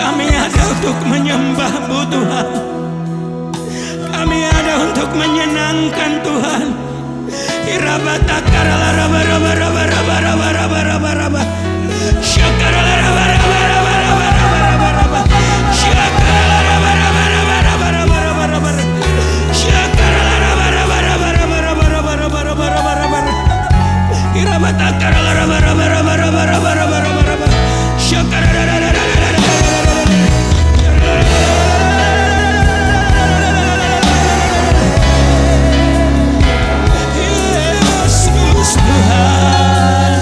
Kami ada untuk menyembah-Mu Tuhan. Kami ada untuk menyenangkan Tuhan. Yesus Tuhan,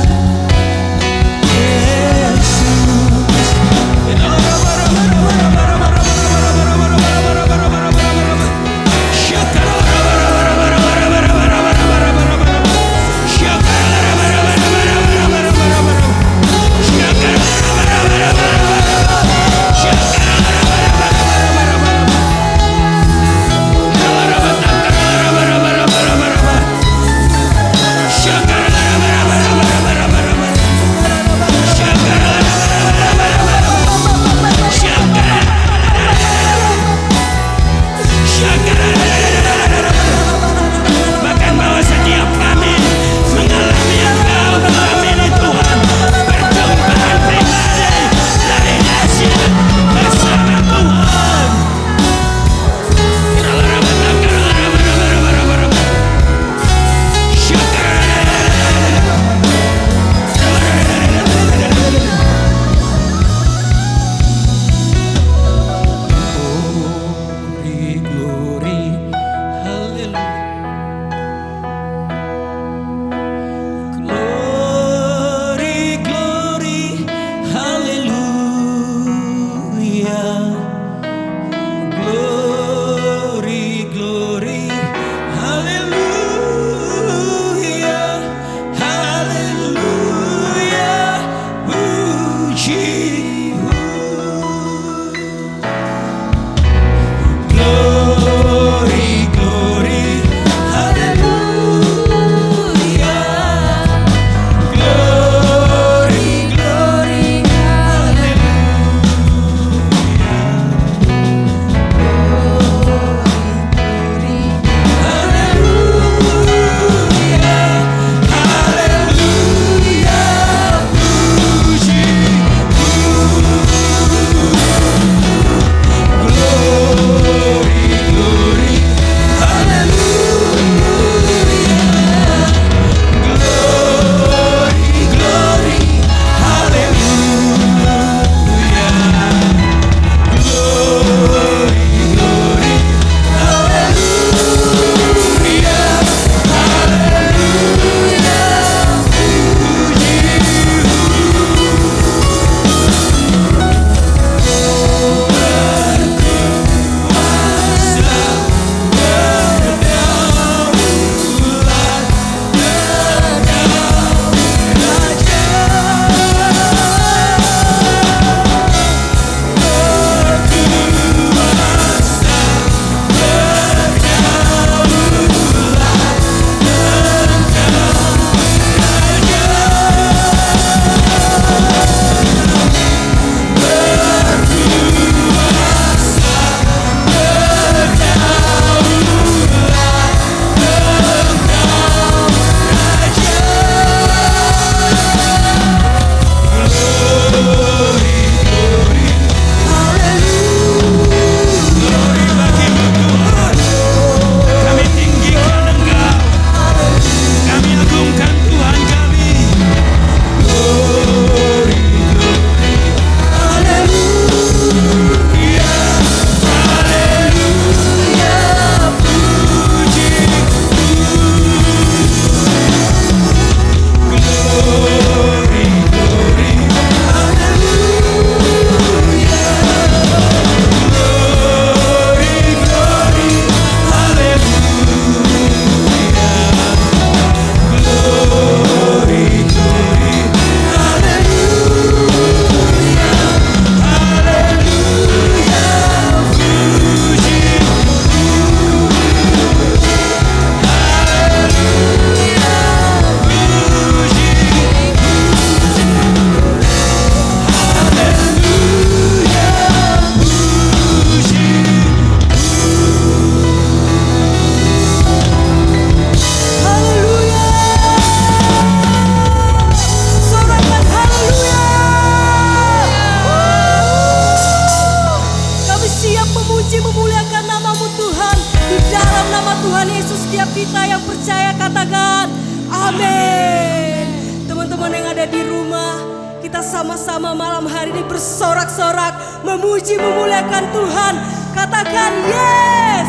kita sama-sama malam hari ini bersorak-sorak, memuji, memuliakan Tuhan. Katakan yes.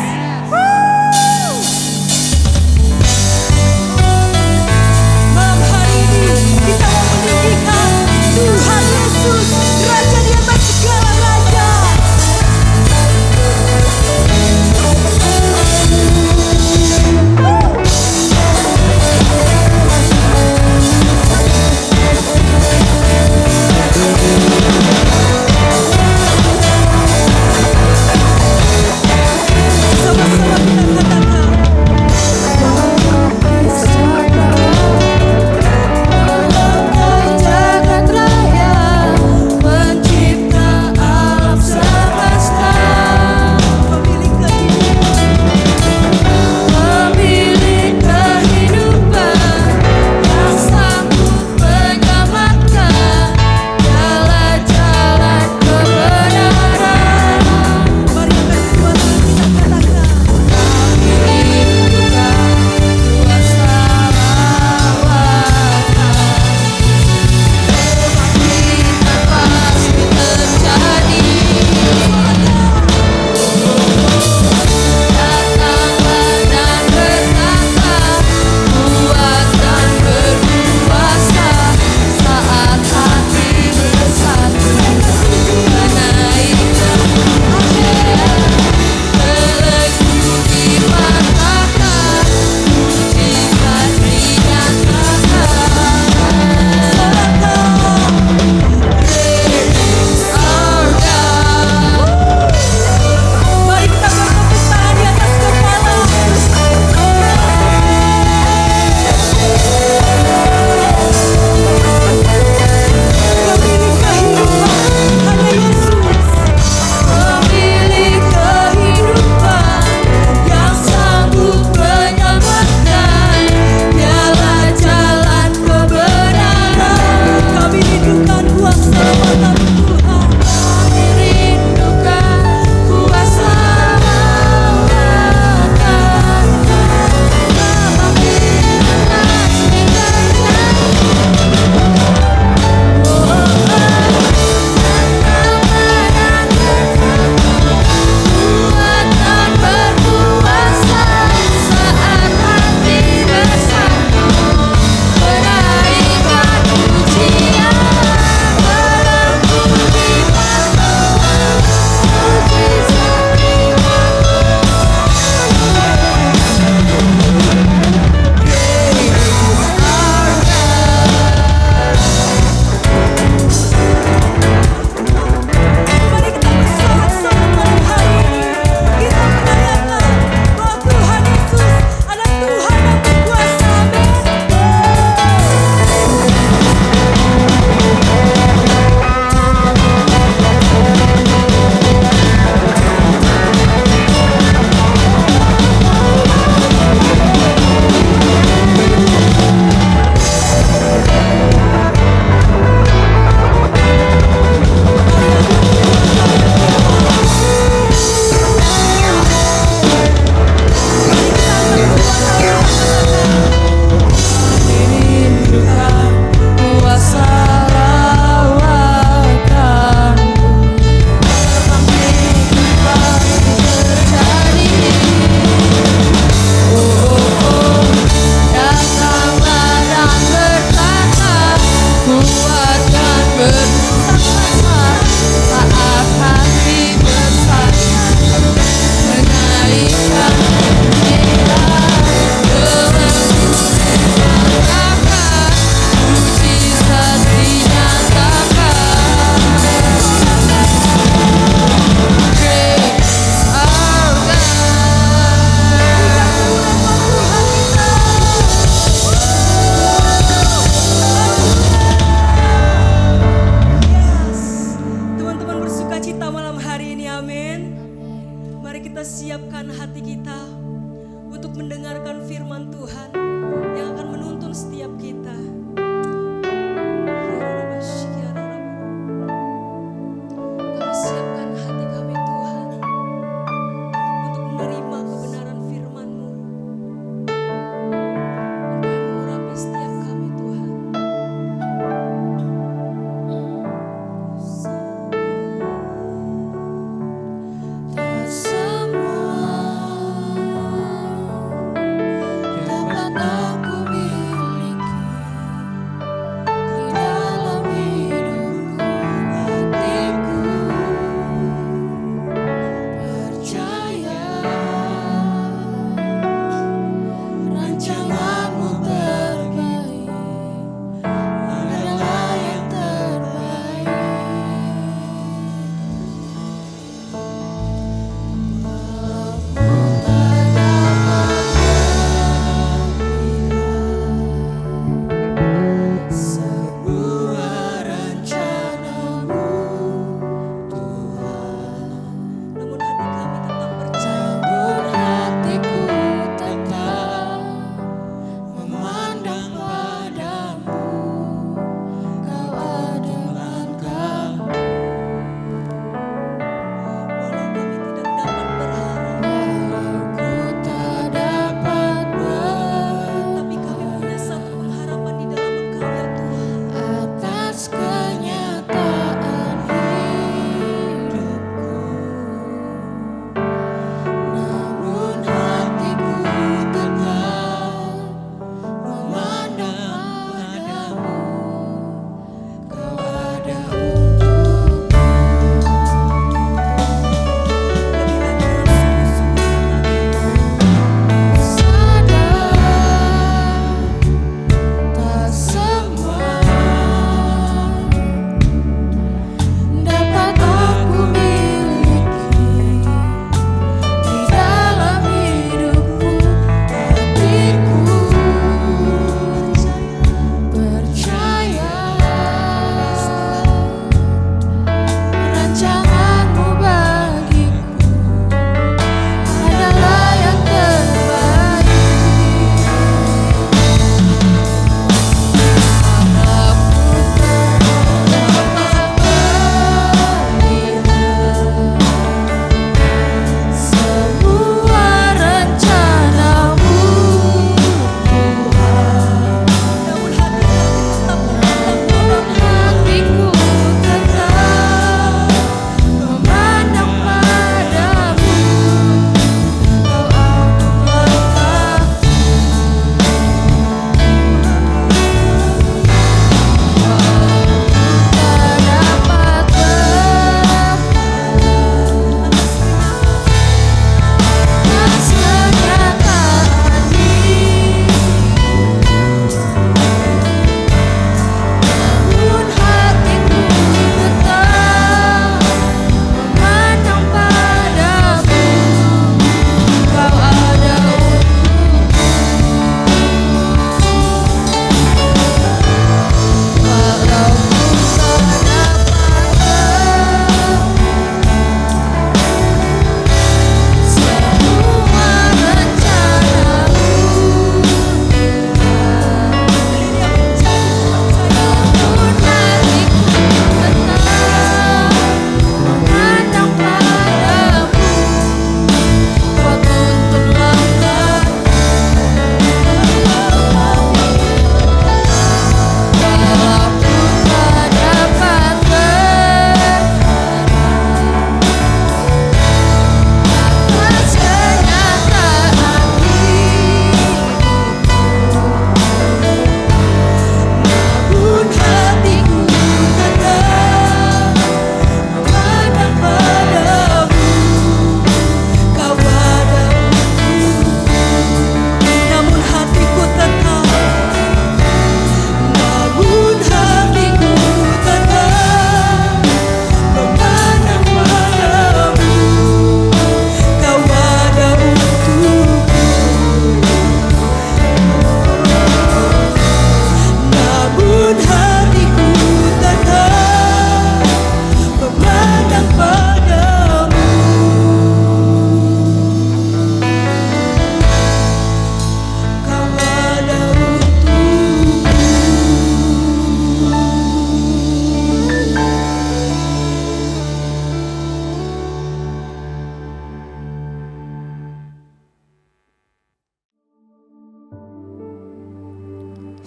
Woo! Malam hari ini kita mau meninggikan Tuhan Yesus, Raja di atas segala raja.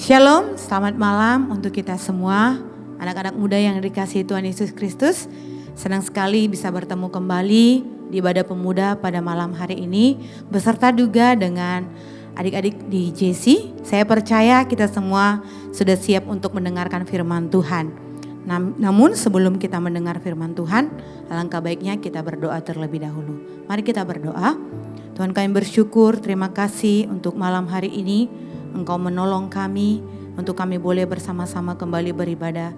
Shalom, selamat malam untuk kita semua, anak-anak muda yang dikasihi Tuhan Yesus Kristus. Senang sekali bisa bertemu kembali di Ibadah Pemuda pada malam hari ini, beserta juga dengan adik-adik di JC. Saya percaya kita semua sudah siap untuk mendengarkan firman Tuhan. Namun sebelum kita mendengar firman Tuhan, alangkah baiknya kita berdoa terlebih dahulu. Mari kita berdoa. Tuhan, kami bersyukur, terima kasih untuk malam hari ini. Engkau menolong kami untuk kami boleh bersama-sama kembali beribadah.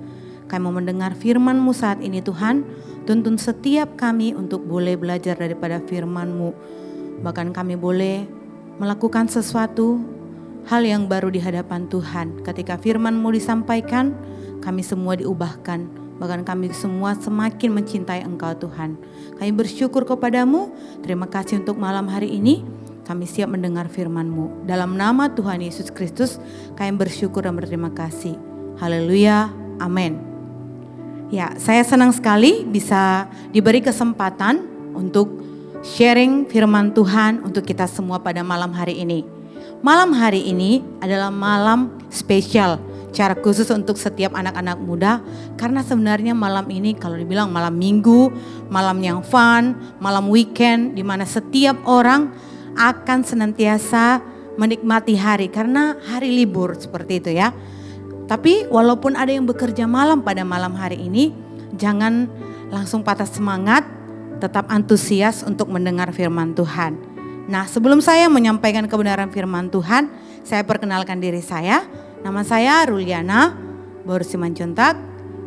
Kami mau mendengar firman-Mu saat ini Tuhan. Tuntun setiap kami untuk boleh belajar daripada firman-Mu. Bahkan kami boleh melakukan sesuatu hal yang baru di hadapan Tuhan. Ketika firman-Mu disampaikan, kami semua diubahkan. Bahkan kami semua semakin mencintai Engkau Tuhan. Kami bersyukur kepadamu. Terima kasih untuk malam hari ini. Kami siap mendengar firman-Mu. Dalam nama Tuhan Yesus Kristus, kami bersyukur dan berterima kasih. Haleluya, amin. Ya, saya senang sekali bisa diberi kesempatan untuk sharing firman Tuhan untuk kita semua pada malam hari ini. Malam hari ini adalah malam spesial, secara khusus untuk setiap anak-anak muda. Karena sebenarnya malam ini kalau dibilang malam minggu, malam yang fun, malam weekend, di mana setiap orang akan senantiasa menikmati hari karena hari libur seperti itu ya. Tapi walaupun ada yang bekerja malam pada malam hari ini, jangan langsung patah semangat, tetap antusias untuk mendengar firman Tuhan. Nah, sebelum saya menyampaikan kebenaran firman Tuhan, saya perkenalkan diri saya. Nama saya Ruliana Baur Simanjuntak.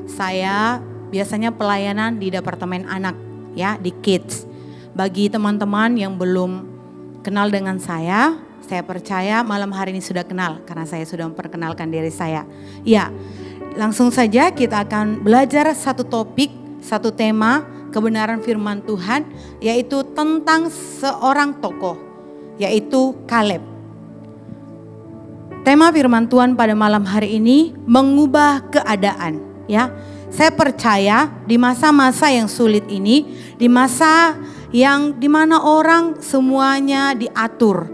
Saya biasanya pelayanan di Departemen Anak ya, di Kids. Bagi teman-teman yang belum kenal dengan saya percaya malam hari ini sudah kenal karena saya sudah memperkenalkan diri saya. Ya, langsung saja kita akan belajar satu topik, satu tema kebenaran firman Tuhan, yaitu tentang seorang tokoh, yaitu Kaleb. Tema firman Tuhan pada malam hari ini mengubah keadaan, ya. Saya percaya di masa-masa yang sulit ini, di masa yang dimana orang semuanya diatur,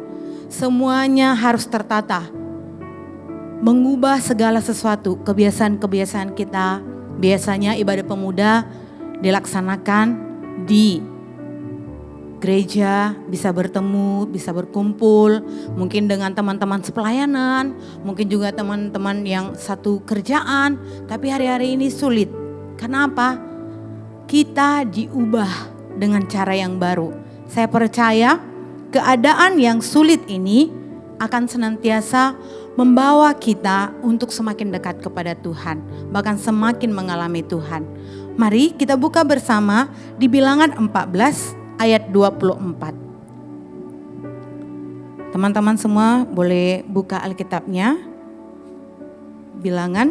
semuanya harus tertata, mengubah segala sesuatu, kebiasaan-kebiasaan kita. Biasanya ibadah pemuda dilaksanakan di gereja, bisa bertemu, bisa berkumpul, mungkin dengan teman-teman sepelayanan, mungkin juga teman-teman yang satu kerjaan, tapi hari-hari ini sulit. Kenapa? Kita diubah dengan cara yang baru. Saya percaya keadaan yang sulit ini akan senantiasa membawa kita untuk semakin dekat kepada Tuhan, bahkan semakin mengalami Tuhan. Mari kita buka bersama di Bilangan 14 ayat 24. Teman-teman semua boleh buka Alkitabnya. Bilangan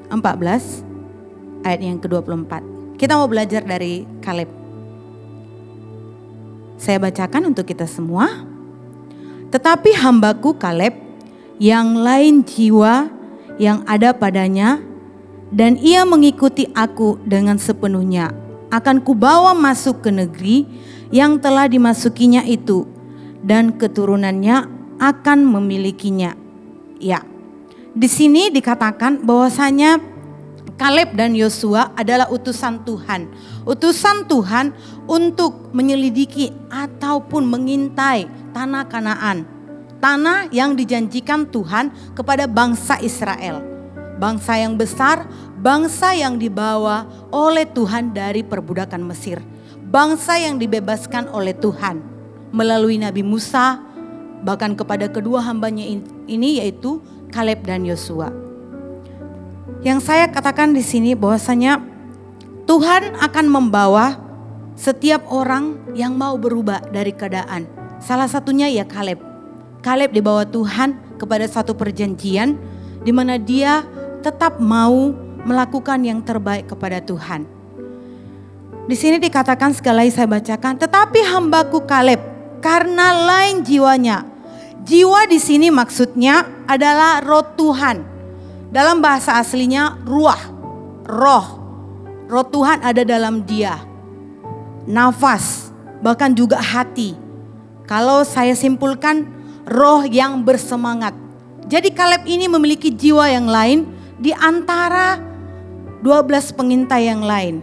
14 ayat yang ke-24. Kita mau belajar dari Kaleb. Saya bacakan untuk kita semua. Tetapi hambaku Kaleb yang lain jiwa yang ada padanya, dan ia mengikuti aku dengan sepenuhnya, akan kubawa masuk ke negeri yang telah dimasukinya itu, dan keturunannya akan memilikinya. Ya, di sini dikatakan bahwasanya Kaleb dan Yosua adalah utusan Tuhan. Utusan Tuhan untuk menyelidiki ataupun mengintai tanah Kanaan. Tanah yang dijanjikan Tuhan kepada bangsa Israel. Bangsa yang besar, bangsa yang dibawa oleh Tuhan dari perbudakan Mesir. Bangsa yang dibebaskan oleh Tuhan melalui Nabi Musa, bahkan kepada kedua hambanya ini yaitu Kaleb dan Yosua. Yang saya katakan di sini bahwasanya Tuhan akan membawa setiap orang yang mau berubah dari keadaan. Salah satunya ya Kaleb. Kaleb dibawa Tuhan kepada satu perjanjian di mana dia tetap mau melakukan yang terbaik kepada Tuhan. Di sini dikatakan sekali lagi saya bacakan, tetapi hambaku Kaleb karena lain jiwanya. Jiwa di sini maksudnya adalah roh Tuhan. Dalam bahasa aslinya ruah, roh. Roh Tuhan ada dalam dia. Nafas, bahkan juga hati. Kalau saya simpulkan, roh yang bersemangat. Jadi Kaleb ini memiliki jiwa yang lain di antara 12 pengintai yang lain.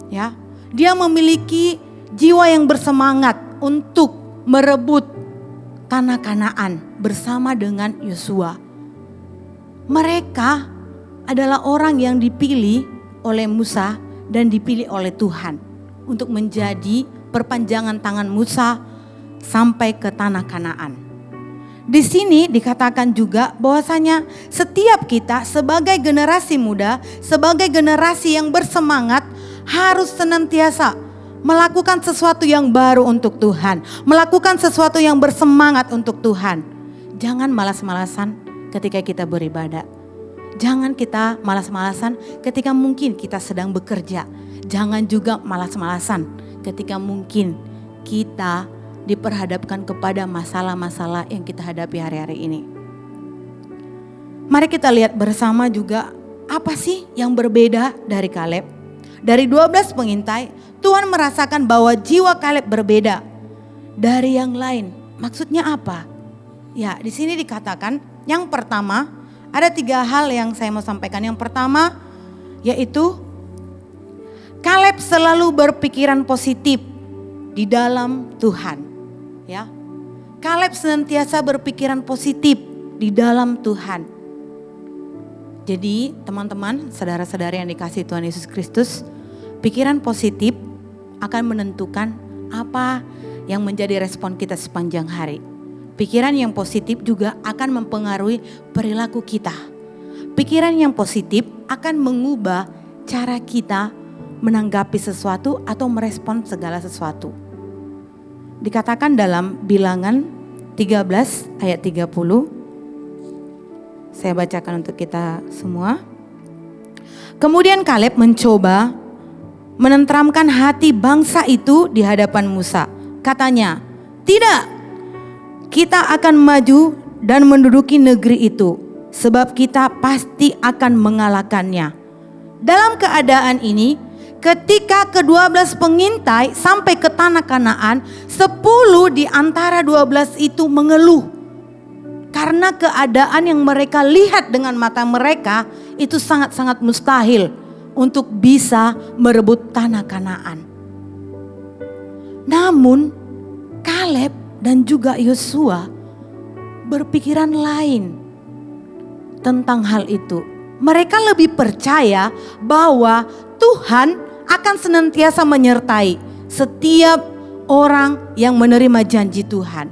Ya, dia memiliki jiwa yang bersemangat untuk merebut tanah Kanaan bersama dengan Yosua. Mereka adalah orang yang dipilih oleh Musa dan dipilih oleh Tuhan untuk menjadi perpanjangan tangan Musa sampai ke tanah Kanaan. Di sini dikatakan juga bahwasanya setiap kita sebagai generasi muda, sebagai generasi yang bersemangat harus senantiasa melakukan sesuatu yang baru untuk Tuhan, melakukan sesuatu yang bersemangat untuk Tuhan. Jangan malas-malasan ketika kita beribadah. Jangan kita malas-malasan ketika mungkin kita sedang bekerja. Jangan juga malas-malasan ketika mungkin kita diperhadapkan kepada masalah-masalah yang kita hadapi hari-hari ini. Mari kita lihat bersama juga apa sih yang berbeda dari Kaleb. Dari 12 pengintai, Tuhan merasakan bahwa jiwa Kaleb berbeda dari yang lain. Maksudnya apa? Ya, di sini dikatakan yang pertama, ada 3 hal yang saya mau sampaikan. Yang pertama yaitu Kaleb selalu berpikiran positif di dalam Tuhan. Ya, Kaleb senantiasa berpikiran positif di dalam Tuhan. Jadi teman-teman, saudara-saudari yang dikasihi Tuhan Yesus Kristus, pikiran positif akan menentukan apa yang menjadi respon kita sepanjang hari. Pikiran yang positif juga akan mempengaruhi perilaku kita. Pikiran yang positif akan mengubah cara kita menanggapi sesuatu atau merespon segala sesuatu. Dikatakan dalam Bilangan 13 ayat 30. Saya bacakan untuk kita semua. Kemudian Kaleb mencoba menenteramkan hati bangsa itu di hadapan Musa. Katanya, "Tidak, kita akan maju dan menduduki negeri itu, sebab kita pasti akan mengalahkannya." Dalam keadaan ini, ketika ke-12 pengintai sampai ke tanah Kanaan, 10 di antara 12 itu mengeluh. Karena keadaan yang mereka lihat dengan mata mereka itu sangat-sangat mustahil untuk bisa merebut tanah Kanaan. Namun Kaleb dan juga Yosua berpikiran lain tentang hal itu. Mereka lebih percaya bahwa Tuhan akan senantiasa menyertai setiap orang yang menerima janji Tuhan.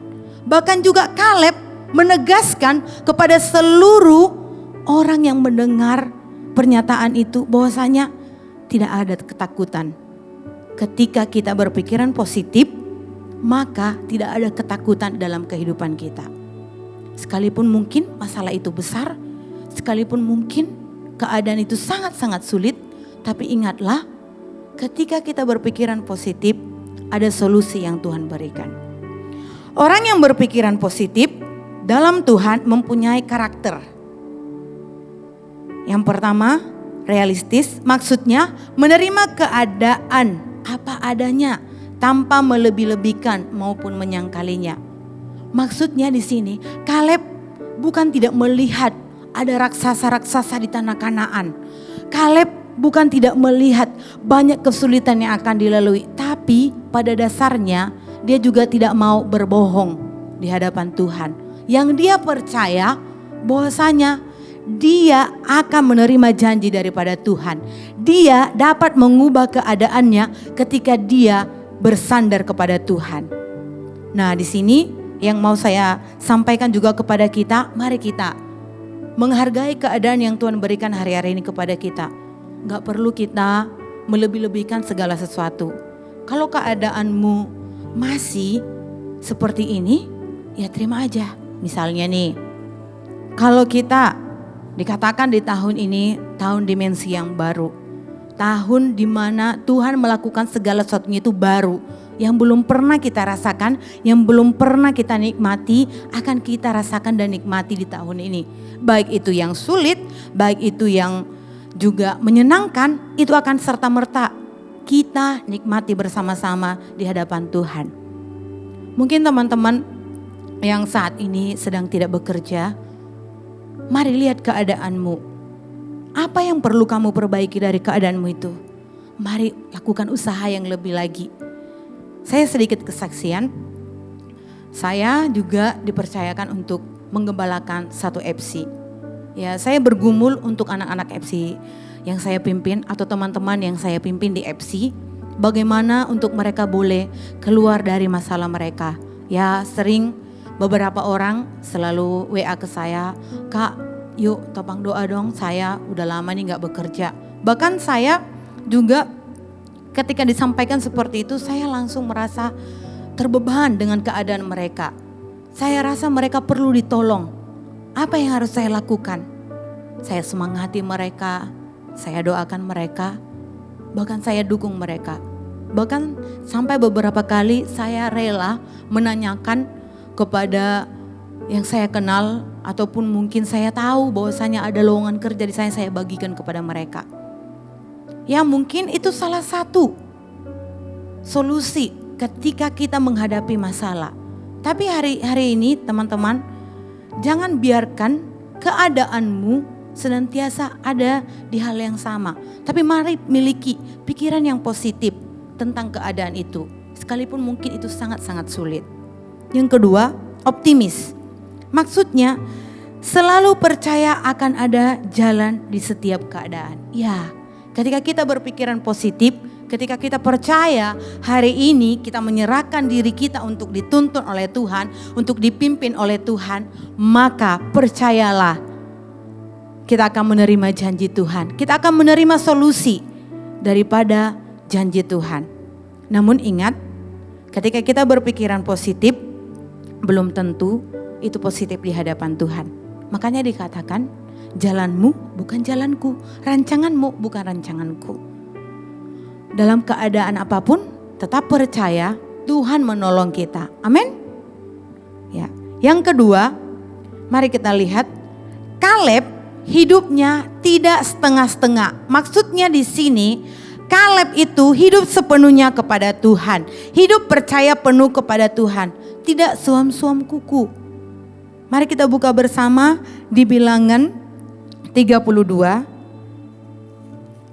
Bahkan juga Kaleb menegaskan kepada seluruh orang yang mendengar pernyataan itu bahwasanya tidak ada ketakutan. Ketika kita berpikiran positif, maka tidak ada ketakutan dalam kehidupan kita. Sekalipun mungkin masalah itu besar, sekalipun mungkin keadaan itu sangat-sangat sulit, tapi ingatlah, ketika kita berpikiran positif, ada solusi yang Tuhan berikan. Orang yang berpikiran positif dalam Tuhan mempunyai karakter. Yang pertama, realistis, maksudnya menerima keadaan apa adanya tanpa melebih-lebihkan maupun menyangkalinya. Maksudnya di sini, Kaleb bukan tidak melihat ada raksasa-raksasa di tanah Kanaan. Kaleb bukan tidak melihat banyak kesulitan yang akan dilalui, tapi pada dasarnya dia juga tidak mau berbohong di hadapan Tuhan. Yang dia percaya bahwasanya dia akan menerima janji daripada Tuhan. Dia dapat mengubah keadaannya ketika dia bersandar kepada Tuhan. Nah, di sini yang mau saya sampaikan juga kepada kita, mari kita menghargai keadaan yang Tuhan berikan hari-hari ini kepada kita. Gak perlu kita melebih-lebihkan segala sesuatu. Kalau keadaanmu masih seperti ini, ya terima aja. Misalnya nih, kalau kita dikatakan di tahun ini tahun dimensi yang baru, tahun di mana Tuhan melakukan segala sesuatunya itu baru, yang belum pernah kita rasakan, yang belum pernah kita nikmati, akan kita rasakan dan nikmati di tahun ini. Baik itu yang sulit, baik itu yang juga menyenangkan, itu akan serta-merta kita nikmati bersama-sama di hadapan Tuhan. Mungkin teman-teman yang saat ini sedang tidak bekerja, Mari lihat keadaanmu. Apa yang perlu kamu perbaiki dari keadaanmu itu? Mari lakukan usaha yang lebih lagi. Saya sedikit kesaksian. Saya juga dipercayakan untuk menggembalakan satu FC. Ya, saya bergumul untuk anak-anak FC yang saya pimpin atau teman-teman yang saya pimpin di FC. Bagaimana untuk mereka boleh keluar dari masalah mereka. Ya, sering beberapa orang selalu WA ke saya, "Kak, yuk topang doa dong, saya udah lama nih gak bekerja." Bahkan saya juga ketika disampaikan seperti itu, saya langsung merasa terbeban dengan keadaan mereka. Saya rasa mereka perlu ditolong. Apa yang harus saya lakukan? Saya semangati mereka, saya doakan mereka, bahkan saya dukung mereka. Bahkan sampai beberapa kali saya rela menanyakan kepada yang saya kenal ataupun mungkin saya tahu bahwasanya ada lowongan kerja di saya bagikan kepada mereka. Ya, mungkin itu salah satu solusi ketika kita menghadapi masalah. Tapi hari ini teman-teman, jangan biarkan keadaanmu senantiasa ada di hal yang sama. Tapi mari miliki pikiran yang positif tentang keadaan itu. Sekalipun mungkin itu sangat-sangat sulit. Yang kedua, optimis. Maksudnya selalu percaya akan ada jalan di setiap keadaan. Ya, ketika kita berpikiran positif, ketika kita percaya hari ini kita menyerahkan diri kita untuk dituntun oleh Tuhan, untuk dipimpin oleh Tuhan, maka percayalah kita akan menerima janji Tuhan. Kita akan menerima solusi daripada janji Tuhan. Namun ingat, ketika kita berpikiran positif, belum tentu itu positif di hadapan Tuhan. Makanya dikatakan, jalanmu bukan jalanku, rancanganmu bukan rancanganku. Dalam keadaan apapun, tetap percaya Tuhan menolong kita. Amin. Ya. Yang kedua, mari kita lihat Kaleb hidupnya tidak setengah-setengah. Maksudnya di sini Kaleb itu hidup sepenuhnya kepada Tuhan. Hidup percaya penuh kepada Tuhan. Tidak suam-suam kuku. Mari kita buka bersama di Bilangan 32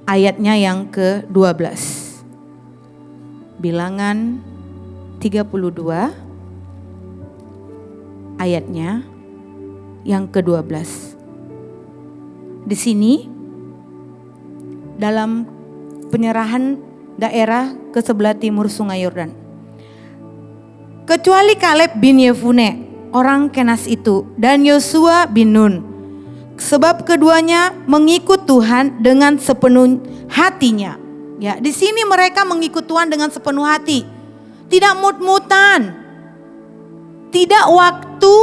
ayatnya yang ke-12. Bilangan 32 ayatnya yang ke-12. Di sini dalam penyerahan daerah ke sebelah timur Sungai Yordan. Kecuali Kaleb bin Yefune, orang Kenas itu, dan Yosua bin Nun. Sebab keduanya mengikut Tuhan dengan sepenuh hatinya. Ya, di sini mereka mengikut Tuhan dengan sepenuh hati. Tidak mut-mutan. Tidak waktu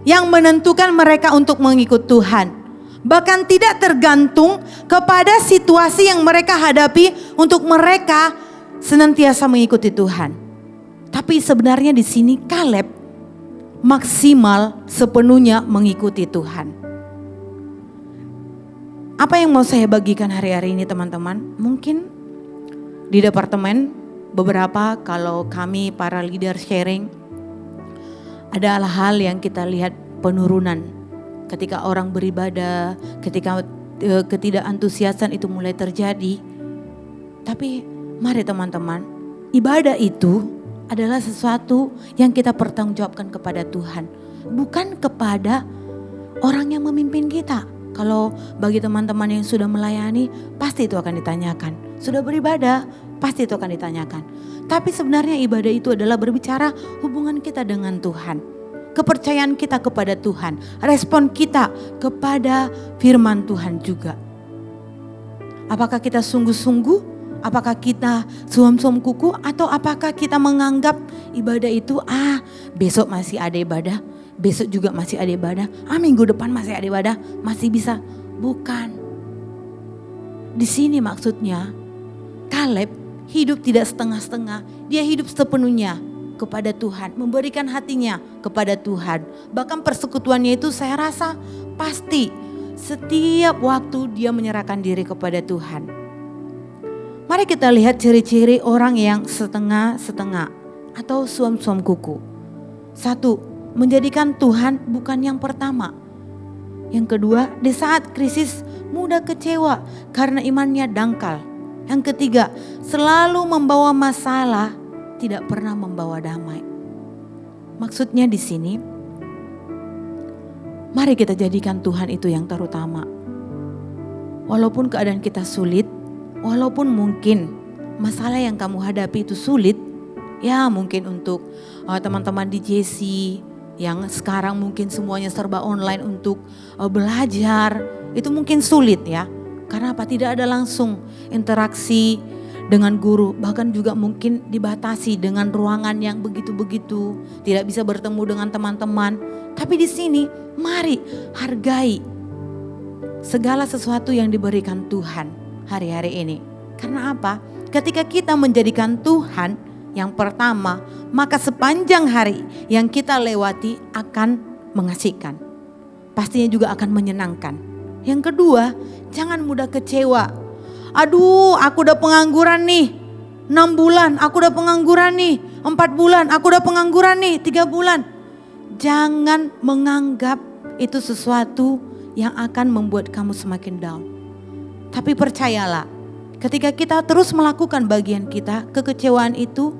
yang menentukan mereka untuk mengikut Tuhan. Bahkan tidak tergantung kepada situasi yang mereka hadapi untuk mereka senantiasa mengikuti Tuhan. Tapi sebenarnya di sini Kaleb maksimal sepenuhnya mengikuti Tuhan. Apa yang mau saya bagikan hari-hari ini teman-teman? Mungkin di departemen beberapa kalau kami para leader sharing, ada hal yang kita lihat penurunan. Ketika orang beribadah, ketika ketidakantusiasan itu mulai terjadi. Tapi mari teman-teman, ibadah itu adalah sesuatu yang kita pertanggungjawabkan kepada Tuhan. Bukan kepada orang yang memimpin kita. Kalau bagi teman-teman yang sudah melayani, pasti itu akan ditanyakan. Sudah beribadah, pasti itu akan ditanyakan. Tapi sebenarnya ibadah itu adalah berbicara hubungan kita dengan Tuhan. Kepercayaan kita kepada Tuhan. Respon kita kepada firman Tuhan juga. Apakah kita sungguh-sungguh? Apakah kita suam-suam kuku? Atau apakah kita menganggap ibadah itu besok masih ada ibadah? Besok juga masih ada ibadah. Minggu depan masih ada ibadah. Masih bisa. Bukan. Di sini maksudnya Kaleb hidup tidak setengah-setengah. Dia hidup sepenuhnya kepada Tuhan. Memberikan hatinya kepada Tuhan. Bahkan persekutuannya itu saya rasa pasti setiap waktu dia menyerahkan diri kepada Tuhan. Mari kita lihat ciri-ciri orang yang setengah-setengah atau suam-suam kuku. 1, menjadikan Tuhan bukan yang pertama. Yang kedua, di saat krisis mudah kecewa karena imannya dangkal. Yang ketiga, selalu membawa masalah, tidak pernah membawa damai. Maksudnya di sini, mari kita jadikan Tuhan itu yang terutama. Walaupun keadaan kita sulit, walaupun mungkin masalah yang kamu hadapi itu sulit, ya mungkin untuk teman-teman di JC yang sekarang mungkin semuanya serba online untuk belajar, itu mungkin sulit ya. Karena apa? Tidak ada langsung interaksi dengan guru, bahkan juga mungkin dibatasi dengan ruangan yang begitu-begitu, tidak bisa bertemu dengan teman-teman. Tapi di sini mari hargai segala sesuatu yang diberikan Tuhan hari-hari ini. Karena apa? Ketika kita menjadikan Tuhan yang pertama, maka sepanjang hari yang kita lewati akan mengasihkan. Pastinya juga akan menyenangkan. Yang kedua, jangan mudah kecewa. Aduh, aku udah pengangguran nih. 6 bulan, aku udah pengangguran nih. 4 bulan, aku udah pengangguran nih. 3 bulan. Jangan menganggap itu sesuatu yang akan membuat kamu semakin down. Tapi percayalah, ketika kita terus melakukan bagian kita, kekecewaan itu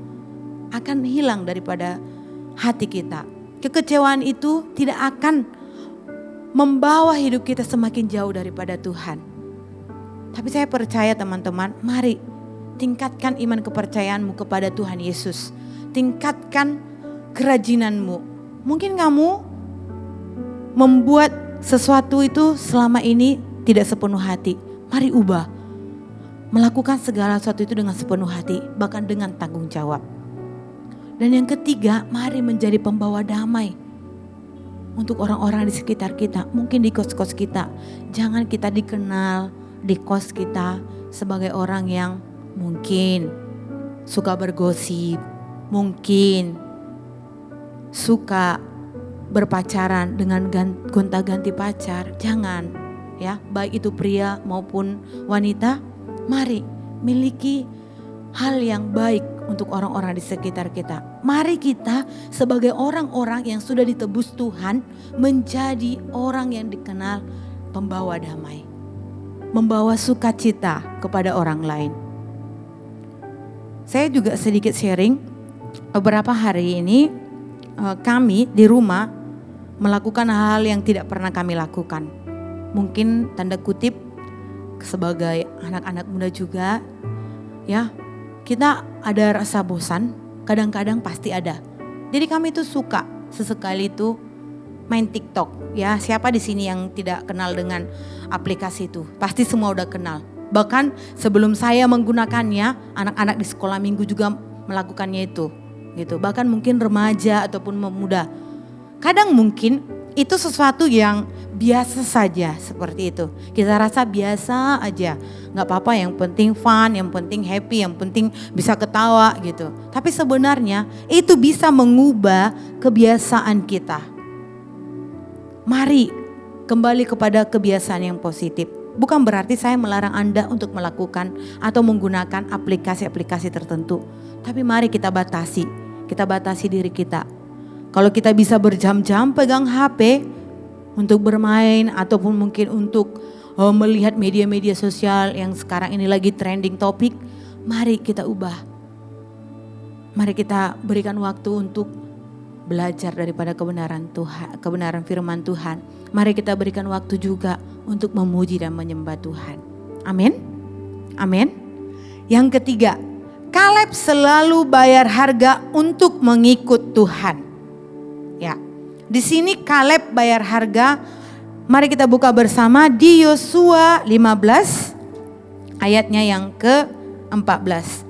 akan hilang daripada hati kita. Kekecewaan itu tidak akan membawa hidup kita semakin jauh daripada Tuhan. Tapi saya percaya teman-teman, mari tingkatkan iman kepercayaanmu kepada Tuhan Yesus. Tingkatkan kerajinanmu. Mungkin kamu membuat sesuatu itu selama ini tidak sepenuh hati. Mari ubah. Melakukan segala sesuatu itu dengan sepenuh hati, bahkan dengan tanggung jawab. Dan yang ketiga, mari menjadi pembawa damai untuk orang-orang di sekitar kita, mungkin di kos-kos kita. Jangan kita dikenal di kos kita sebagai orang yang mungkin suka bergosip, mungkin suka berpacaran dengan gonta-ganti pacar. Jangan ya, baik itu pria maupun wanita. Mari miliki hal yang baik untuk orang-orang di sekitar kita. Mari kita sebagai orang-orang yang sudah ditebus Tuhan menjadi orang yang dikenal pembawa damai, membawa sukacita kepada orang lain. Saya juga sedikit sharing, beberapa hari ini kami di rumah melakukan hal yang tidak pernah kami lakukan. Mungkin tanda kutip sebagai anak-anak muda juga ya, kita ada rasa bosan, kadang-kadang pasti ada. Jadi kami itu suka sesekali itu main TikTok. Ya, siapa di sini yang tidak kenal dengan aplikasi itu? Pasti semua udah kenal. Bahkan sebelum saya menggunakannya, anak-anak di sekolah minggu juga melakukannya itu. Gitu. Bahkan mungkin remaja ataupun pemuda. Kadang mungkin itu sesuatu yang biasa saja seperti itu. Kita rasa biasa aja, gak apa-apa, yang penting fun, yang penting happy, yang penting bisa ketawa gitu. Tapi sebenarnya itu bisa mengubah kebiasaan kita. Mari kembali kepada kebiasaan yang positif. Bukan berarti saya melarang Anda untuk melakukan atau menggunakan aplikasi-aplikasi tertentu. Tapi mari kita batasi diri kita. Kalau kita bisa berjam-jam pegang HP untuk bermain ataupun mungkin untuk melihat media-media sosial yang sekarang ini lagi trending topik, mari kita ubah. Mari kita berikan waktu untuk belajar daripada kebenaran Tuhan, kebenaran firman Tuhan. Mari kita berikan waktu juga untuk memuji dan menyembah Tuhan. Amin. Amin. Yang ketiga, Kaleb selalu bayar harga untuk mengikut Tuhan. Ya, di sini Kaleb bayar harga. Mari kita buka bersama di Yosua 15 ayatnya yang ke-14.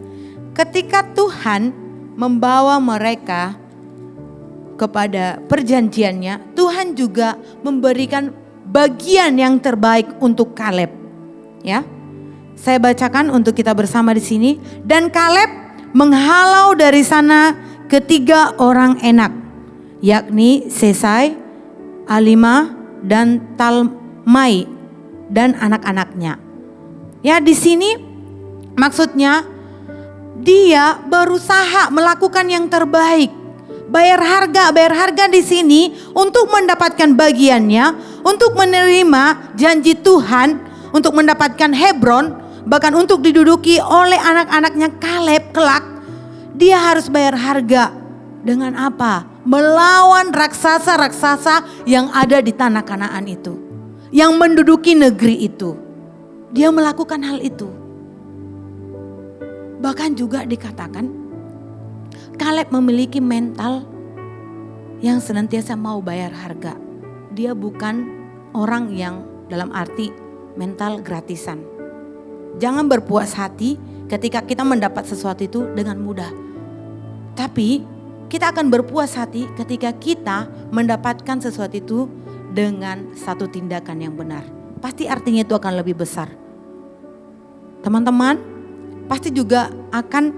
Ketika Tuhan membawa mereka kepada perjanjiannya, Tuhan juga memberikan bagian yang terbaik untuk Kaleb. Ya, saya bacakan untuk kita bersama di sini. Dan Kaleb menghalau dari sana ketiga orang enak, yakni Sesai, Alima, dan Talmai dan anak-anaknya. Ya, di sini maksudnya dia berusaha melakukan yang terbaik. Bayar harga di sini untuk mendapatkan bagiannya, untuk menerima janji Tuhan, untuk mendapatkan Hebron, bahkan untuk diduduki oleh anak-anaknya Kaleb kelak, dia harus bayar harga. Dengan apa? Melawan raksasa-raksasa yang ada di tanah Kanaan itu, yang menduduki negeri itu. Dia melakukan hal itu. Bahkan juga dikatakan Kaleb memiliki mental yang senantiasa mau bayar harga. Dia bukan orang yang dalam arti mental gratisan. Jangan berpuas hati ketika kita mendapat sesuatu itu dengan mudah. Tapi kita akan berpuas hati ketika kita mendapatkan sesuatu itu dengan satu tindakan yang benar. Pasti artinya itu akan lebih besar. Teman-teman pasti juga akan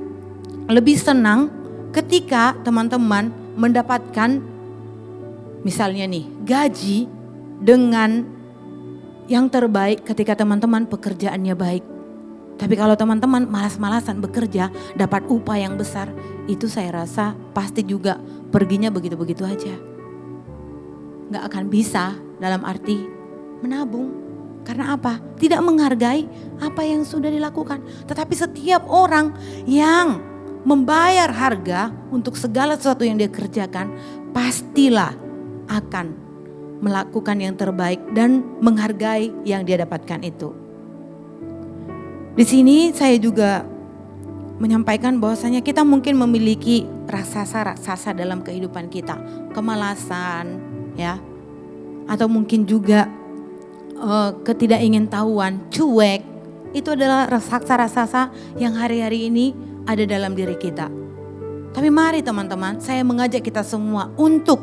lebih senang ketika teman-teman mendapatkan misalnya nih gaji dengan yang terbaik ketika teman-teman pekerjaannya baik. Tapi kalau teman-teman malas-malasan bekerja dapat upah yang besar, itu saya rasa pasti juga perginya begitu-begitu aja. Gak akan bisa dalam arti menabung. Karena apa? Tidak menghargai apa yang sudah dilakukan. Tetapi setiap orang yang membayar harga untuk segala sesuatu yang dia kerjakan, pastilah akan melakukan yang terbaik dan menghargai yang dia dapatkan itu. Di sini saya juga menyampaikan bahwasanya kita mungkin memiliki raksasa-raksasa dalam kehidupan kita, kemalasan, ya, atau mungkin juga ketidakingintahuan, cuek. Itu adalah raksasa-raksasa yang hari-hari ini ada dalam diri kita. Tapi mari teman-teman, saya mengajak kita semua untuk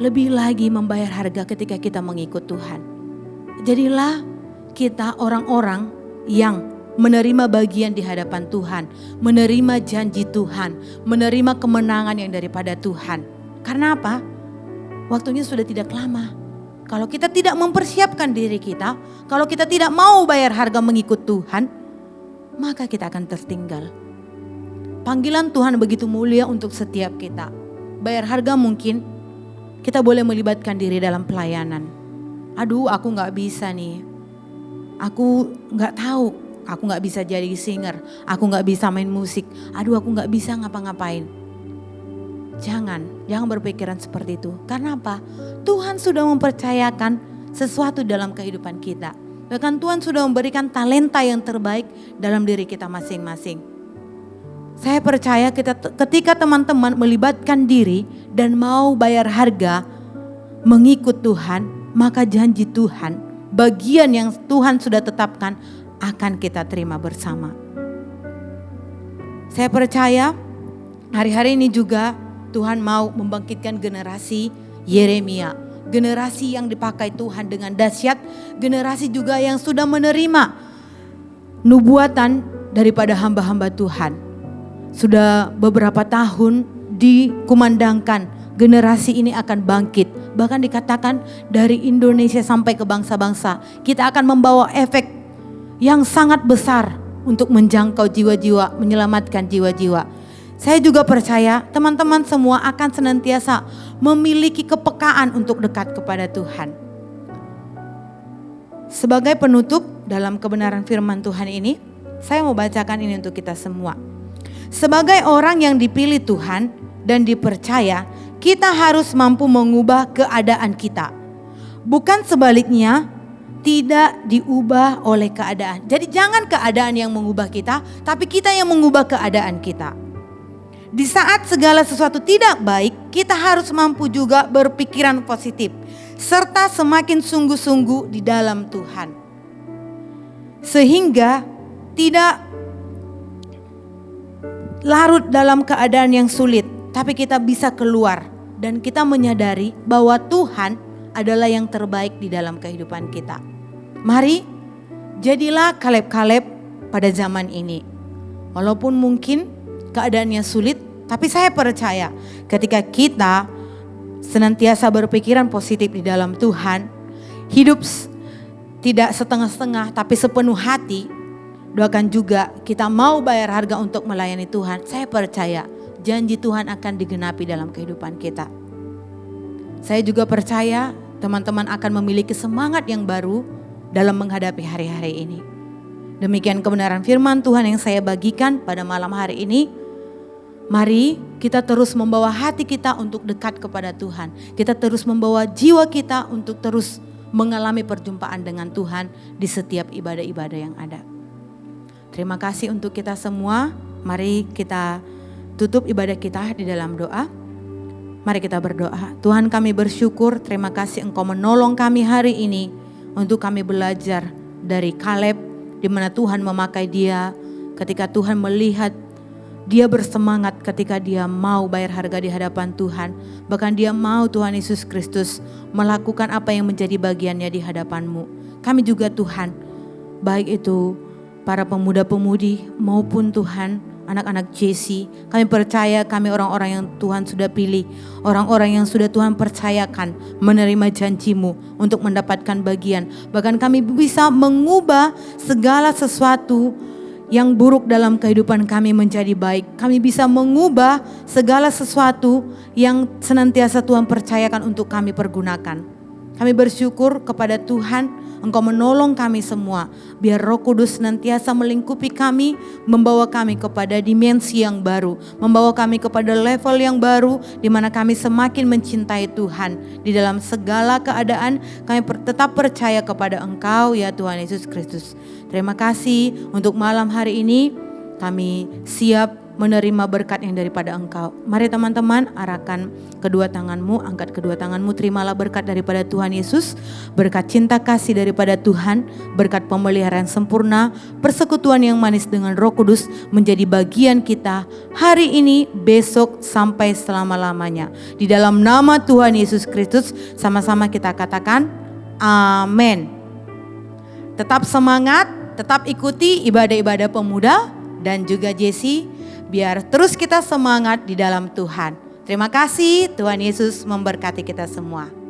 lebih lagi membayar harga ketika kita mengikut Tuhan. Jadilah kita orang-orang yang menerima bagian di hadapan Tuhan, menerima janji Tuhan, menerima kemenangan yang daripada Tuhan. Karena apa? Waktunya sudah tidak lama. Kalau kita tidak mempersiapkan diri kita, kalau kita tidak mau bayar harga mengikut Tuhan, maka kita akan tertinggal. Panggilan Tuhan begitu mulia untuk setiap kita. Bayar harga mungkin kita boleh melibatkan diri dalam pelayanan. Aduh, aku gak bisa nih. Aku gak tahu, aku gak bisa jadi singer, aku gak bisa main musik, aduh aku gak bisa ngapa-ngapain. Jangan berpikiran seperti itu. Karena apa? Tuhan sudah mempercayakan sesuatu dalam kehidupan kita. Bahkan Tuhan sudah memberikan talenta yang terbaik dalam diri kita masing-masing. Saya percaya ketika teman-teman melibatkan diri dan mau bayar harga mengikut Tuhan, maka janji Tuhan, bagian yang Tuhan sudah tetapkan akan kita terima bersama. Saya percaya hari-hari ini juga Tuhan mau membangkitkan generasi Yeremia. Generasi yang dipakai Tuhan dengan dahsyat. Generasi juga yang sudah menerima nubuatan daripada hamba-hamba Tuhan. Sudah beberapa tahun dikumandangkan generasi ini akan bangkit. Bahkan dikatakan dari Indonesia sampai ke bangsa-bangsa. Kita akan membawa efek yang sangat besar untuk menjangkau jiwa-jiwa, menyelamatkan jiwa-jiwa. Saya juga percaya teman-teman semua akan senantiasa memiliki kepekaan untuk dekat kepada Tuhan. Sebagai penutup dalam kebenaran firman Tuhan ini, saya mau bacakan ini untuk kita semua. Sebagai orang yang dipilih Tuhan dan dipercaya, kita harus mampu mengubah keadaan kita. Bukan sebaliknya, tidak diubah oleh keadaan. Jadi jangan keadaan yang mengubah kita, tapi kita yang mengubah keadaan kita. Di saat segala sesuatu tidak baik, kita harus mampu juga berpikiran positif. Serta semakin sungguh-sungguh di dalam Tuhan. Sehingga tidak larut dalam keadaan yang sulit. Tapi kita bisa keluar. Dan kita menyadari bahwa Tuhan adalah yang terbaik di dalam kehidupan kita. Mari jadilah Kaleb-Kaleb pada zaman ini. Walaupun mungkin keadaannya sulit, tapi saya percaya ketika kita senantiasa berpikiran positif di dalam Tuhan, hidup tidak setengah-setengah tapi sepenuh hati, doakan juga kita mau bayar harga untuk melayani Tuhan. Saya percaya janji Tuhan akan digenapi dalam kehidupan kita. Saya juga percaya teman-teman akan memiliki semangat yang baru dalam menghadapi hari-hari ini. Demikian kebenaran firman Tuhan yang saya bagikan pada malam hari ini. Mari kita terus membawa hati kita untuk dekat kepada Tuhan. Kita terus membawa jiwa kita untuk terus mengalami perjumpaan dengan Tuhan di setiap ibadah-ibadah yang ada. Terima kasih untuk kita semua. Mari kita tutup ibadah kita di dalam doa. Mari kita berdoa. Tuhan, kami bersyukur, terima kasih Engkau menolong kami hari ini untuk kami belajar dari Kaleb, di mana Tuhan memakai dia ketika Tuhan melihat dia bersemangat ketika dia mau bayar harga di hadapan Tuhan. Bahkan dia mau Tuhan Yesus Kristus melakukan apa yang menjadi bagiannya di hadapan-Mu. Kami juga Tuhan, baik itu para pemuda-pemudi maupun Tuhan anak-anak JC, kami percaya kami orang-orang yang Tuhan sudah pilih, orang-orang yang sudah Tuhan percayakan menerima janji-Mu untuk mendapatkan bagian. Bahkan kami bisa mengubah segala sesuatu yang buruk dalam kehidupan kami menjadi baik. Kami bisa mengubah segala sesuatu yang senantiasa Tuhan percayakan untuk kami pergunakan. Kami bersyukur kepada Tuhan, Engkau menolong kami semua. Biar Roh Kudus senantiasa melingkupi kami, membawa kami kepada dimensi yang baru, membawa kami kepada level yang baru, di mana kami semakin mencintai Tuhan. Di dalam segala keadaan kami tetap percaya kepada Engkau ya Tuhan Yesus Kristus. Terima kasih untuk malam hari ini, kami siap menerima berkat yang daripada Engkau. Mari teman-teman, arahkan kedua tanganmu, angkat kedua tanganmu, terimalah berkat daripada Tuhan Yesus, berkat cinta kasih daripada Tuhan, berkat pemeliharaan sempurna, persekutuan yang manis dengan Roh Kudus menjadi bagian kita hari ini, besok, sampai selama-lamanya. Di dalam nama Tuhan Yesus Kristus, sama-sama kita katakan amin. Tetap semangat, tetap ikuti ibadah-ibadah pemuda dan juga Jesse, biar terus kita semangat di dalam Tuhan. Terima kasih, Tuhan Yesus memberkati kita semua.